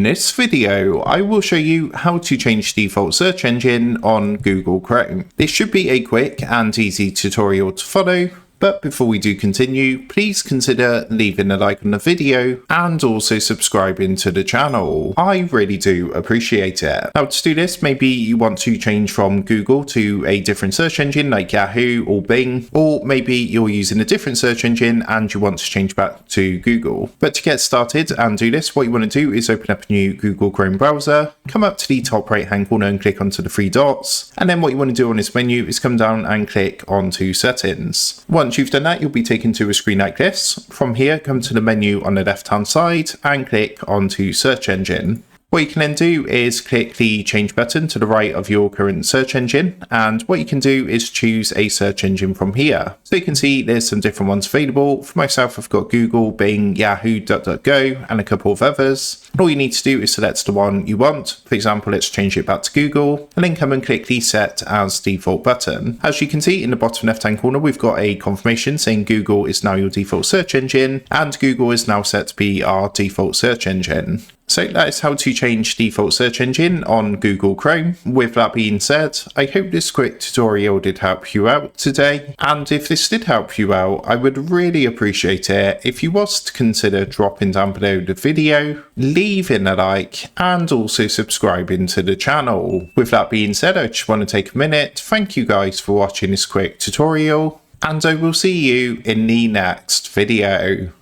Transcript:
In this video, I will show you how to change default search engine on Google Chrome. This should be a quick and easy tutorial to follow. But before we do continue, please consider leaving a like on the video and also subscribing to the channel. I really do appreciate it. Now to do this, maybe you want to change from Google to a different search engine like Yahoo or Bing, or maybe you're using a different search engine and you want to change back to Google. But to get started and do this, what you want to do is open up a new Google Chrome browser, come up to the top right hand corner and click onto the three dots. And then what you want to do on this menu is come down and click onto settings. Once you've done that, you'll be taken to a screen like this. From here, come to the menu on the left hand side and click onto search engine. What you can then do is click the change button to the right of your current search engine, and what you can do is choose a search engine from here. So you can see there's some different ones available. For myself, I've got Google, Bing, Yahoo, DuckDuckGo, and a couple of others. And all you need to do is select the one you want. For example, let's change it back to Google, and then come and click the set as default button. As you can see in the bottom left hand corner, we've got a confirmation saying Google is now your default search engine, and Google is now set to be our default search engine. So that is how to change default search engine on Google Chrome. With that being said, I hope this quick tutorial did help you out today. And if this did help you out, I would really appreciate it if you was to consider dropping down below the video, leaving a like, and also subscribing to the channel. With that being said, I just want to take a minute. Thank you guys for watching this quick tutorial, and I will see you in the next video.